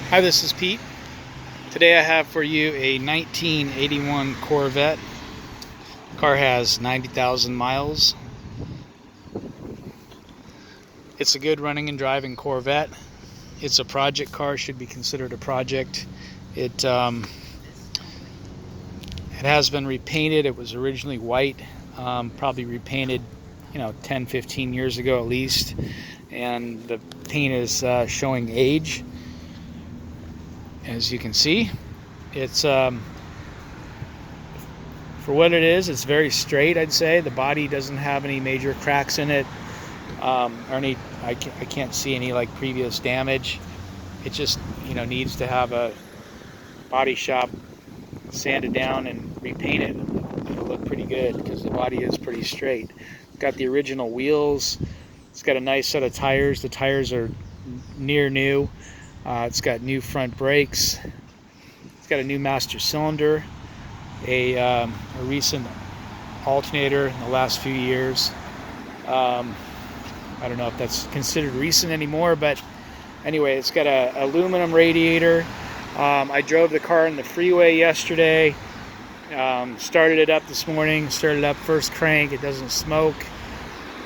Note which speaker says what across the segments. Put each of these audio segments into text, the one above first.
Speaker 1: Hi, this is Pete. Today I have for you a 1981 Corvette. The car has 90,000 miles. It's a good running and driving Corvette. It's a project car, should be considered a project. It has been repainted. It was originally white, probably repainted 10-15 years ago at least, and the paint is showing age. As you can see, it's for what it is, it's very straight, I'd say. The body doesn't have any major cracks in it, or any, I can't see any like previous damage. It just needs to have a body shop sanded down and repainted. It'll look pretty good because the body is pretty straight. It's got the original wheels. It's got a nice set of tires. The tires are near new. It's got new front brakes. It's got a new master cylinder, a recent alternator in the last few years. I don't know if that's considered recent anymore, but anyway, it's got an aluminum radiator. I drove the car in the freeway yesterday. Started it up this morning. Started up first crank. It doesn't smoke.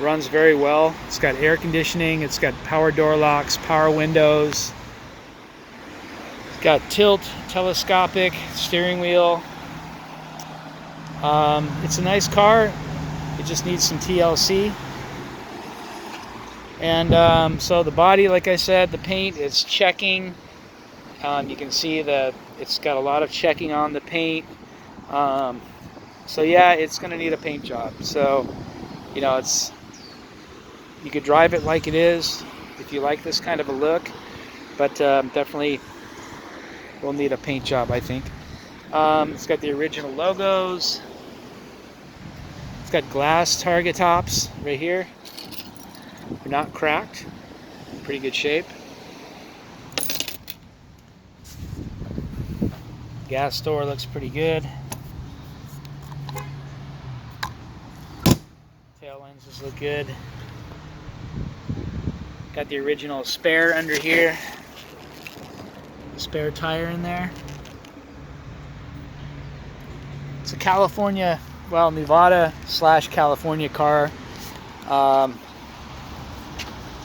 Speaker 1: Runs very well. It's got air conditioning. It's got power door locks, power windows. Got tilt, telescopic steering wheel. It's a nice car. It just needs some TLC. And so the body, like I said, the paint is checking. You can see that it's got a lot of checking on the paint. So yeah, it's going to need a paint job. So, you could drive it like it is if you like this kind of a look, but definitely will need a paint job, I think. It's got the original logos. It's got glass target tops right here. They're not cracked. Pretty good shape. Gas door looks pretty good. Tail lenses look good. Got the original spare under here. Spare tire in there. It's a California, well, Nevada/California car.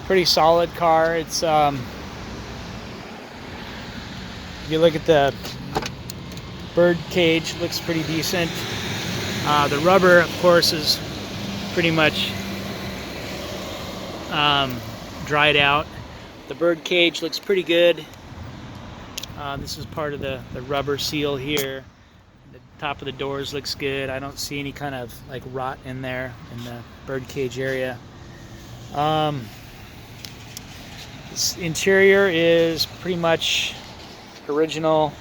Speaker 1: Pretty solid car. It's if you look at the bird cage, looks pretty decent. The rubber, of course, is pretty much dried out. The bird cage looks pretty good. This is part of the rubber seal here. The top of the doors looks good. I don't see any kind of like rot in there in the bird cage area. This interior is pretty much original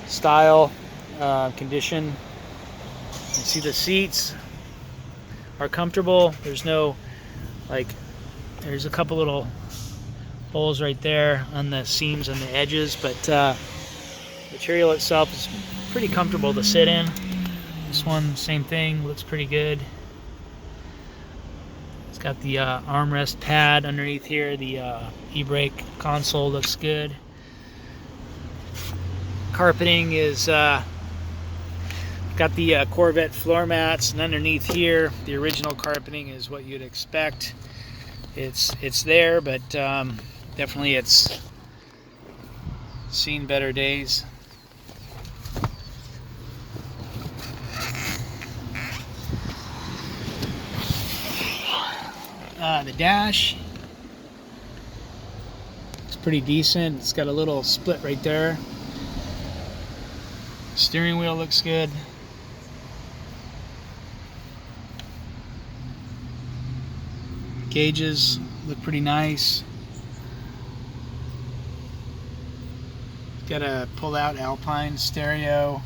Speaker 1: style condition. You see the seats are comfortable. There's no there's a couple little holes right there on the seams and the edges, but material itself is pretty comfortable to sit in. This one, same thing, looks pretty good. It's got the armrest pad underneath here. The e-brake console looks good. Carpeting is got the Corvette floor mats, and underneath here the original carpeting is what you'd expect. It's there, but definitely it's seen better days. The dash, it's pretty decent. It's got a little split right there. Steering wheel looks good. Gauges look pretty nice. Got a pull-out Alpine stereo.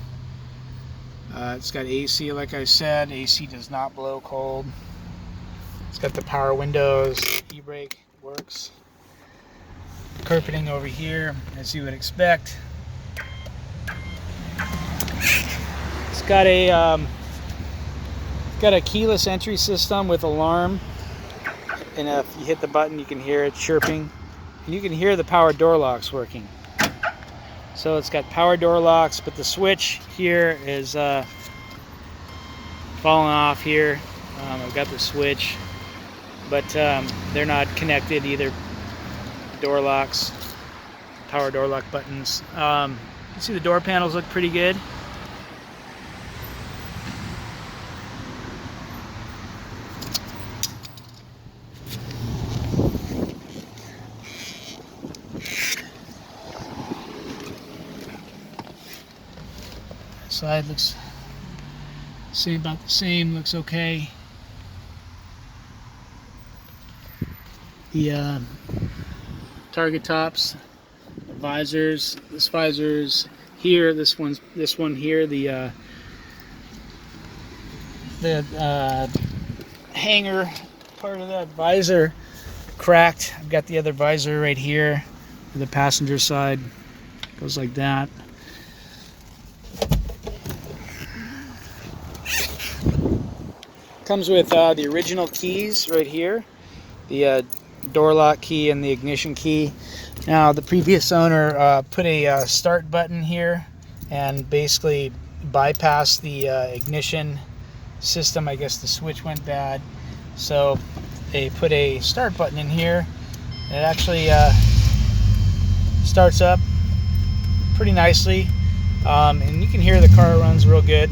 Speaker 1: It's got AC, like I said. AC does not blow cold. It's got the power windows. E-brake works. Carpeting over here, as you would expect. It's got a keyless entry system with alarm, and if you hit the button, you can hear it chirping, and you can hear the power door locks working. So it's got power door locks, but the switch here is falling off here. I've got the switch, but they're not connected either. Door locks, power door lock buttons. You see the door panels look pretty good. Side looks about the same, looks okay. The target tops, the visors, this visor's here, this one here, the hanger part of that visor cracked. I've got the other visor right here, the passenger side, goes like that. Comes with the original keys right here, the door lock key and the ignition key. Now the previous owner put a start button here and basically bypassed the ignition system. I guess the switch went bad, so they put a start button in here. It actually starts up pretty nicely, and you can hear the car runs real good.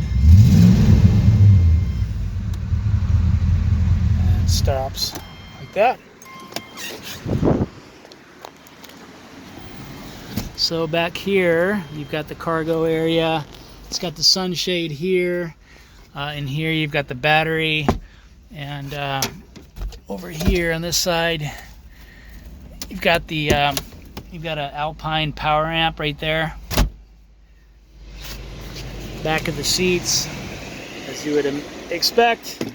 Speaker 1: Stops like that. So back here you've got the cargo area. It's got the sunshade here. In here you've got the battery, and over here on this side you've got the you've got an Alpine power amp right there. Back of the seats, as you would expect,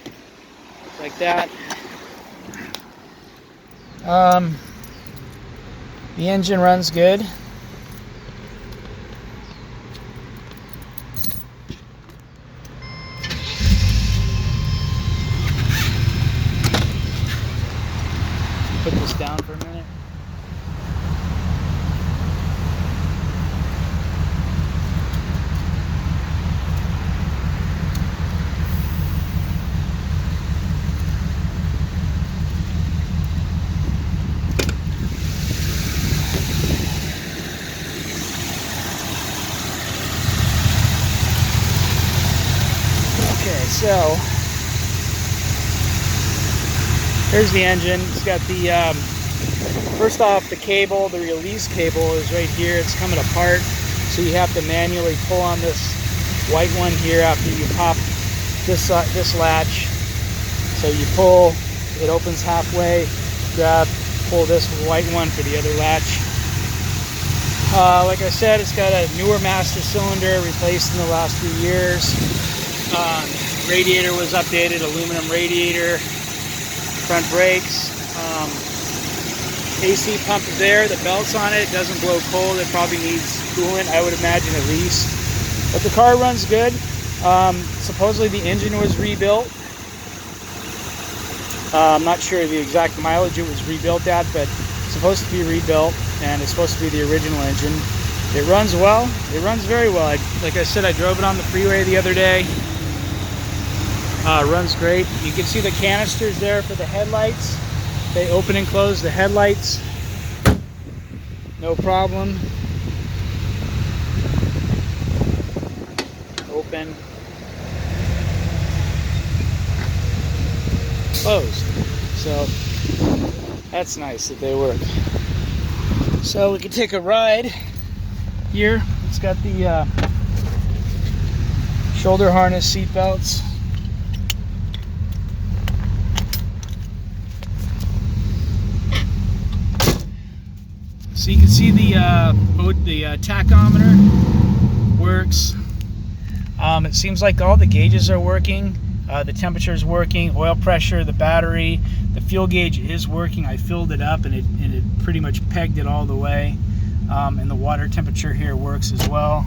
Speaker 1: like that. The engine runs good. Put this down for a minute. So here's the engine. It's got the first off, the cable, the release cable is right here. It's coming apart, so you have to manually pull on this white one here after you pop this latch. So you pull, it opens halfway, grab, pull this white one for the other latch. Like I said, it's got a newer master cylinder replaced in the last few years. Radiator was updated, aluminum radiator, front brakes, AC pump is there, the belt's on it, doesn't blow cold, it probably needs coolant, I would imagine at least. But the car runs good. Supposedly the engine was rebuilt. I'm not sure the exact mileage it was rebuilt at, but it's supposed to be rebuilt, and it's supposed to be the original engine. It runs well, it runs very well. Like I said, I drove it on the freeway the other day. Runs great. You can see the canisters there for the headlights. They open and close the headlights, no problem. Open, closed. So that's nice that they work. So we can take a ride here. It's got the shoulder harness seat belts. So you can see the tachometer works. It seems like all the gauges are working. The temperature is working, oil pressure, the battery, the fuel gauge is working. I filled it up and it pretty much pegged it all the way. And the water temperature here works as well.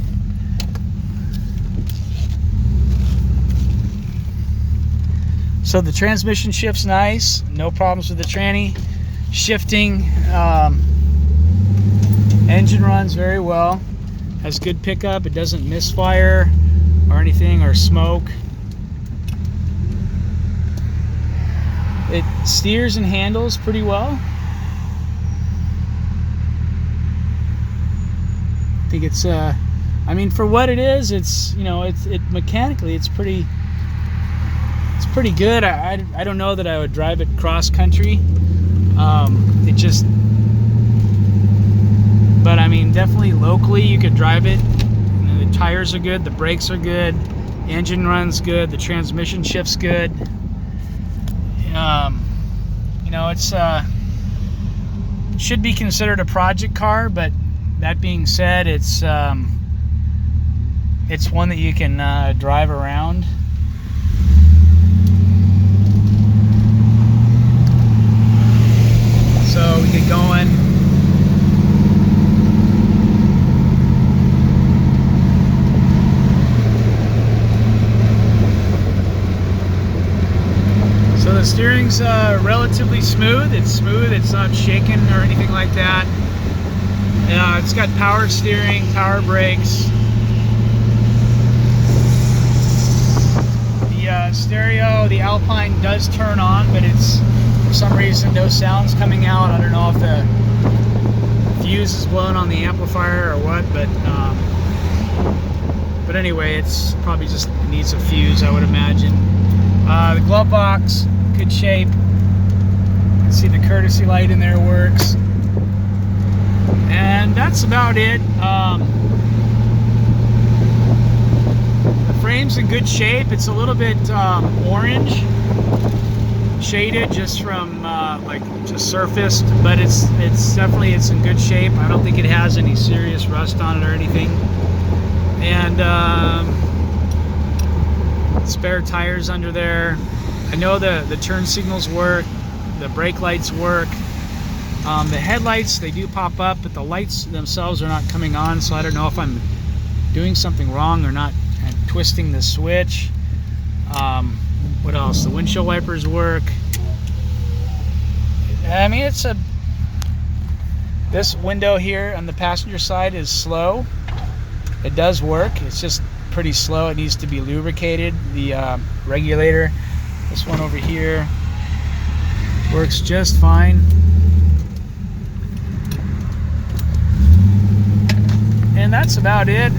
Speaker 1: So the transmission shifts nice, no problems with the tranny. Shifting, engine runs very well. Has good pickup. It doesn't misfire or anything or smoke. It steers and handles pretty well. I think it's I mean, for what it is, it's, you know, it mechanically it's pretty good. I don't know that I would drive it cross country. It just, but I mean, definitely locally you could drive it. You know, the tires are good, the brakes are good, the engine runs good, the transmission shifts good. You know, it's should be considered a project car, but that being said, it's one that you can drive around. So we get going. So the steering's relatively smooth. It's smooth. It's not shaking or anything like that. It's got power steering, power brakes. The stereo, the Alpine does turn on, but it's, for some reason, no sound's coming out. I don't know if the fuse is blown on the amplifier or what, but anyway, it's probably just needs a fuse, I would imagine. The glove box, good shape. You can see the courtesy light in there works. And that's about it. The frame's in good shape. It's a little bit orange, shaded just from like just surfaced, but it's definitely in good shape. I don't think it has any serious rust on it or anything. And spare tires under there. I know the turn signals work, the brake lights work. The headlights, they do pop up, but the lights themselves are not coming on, so I don't know if I'm doing something wrong or not and twisting the switch. What else? The windshield wipers work. I mean, this window here on the passenger side is slow. It does work. It's just pretty slow. It needs to be lubricated. The regulator, this one over here, works just fine. And that's about it.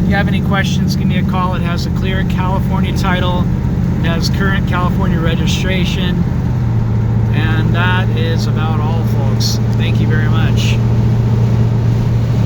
Speaker 1: If you have any questions, give me a call. It has a clear California title. It has current California registration. And that is about all, folks. Thank you very much.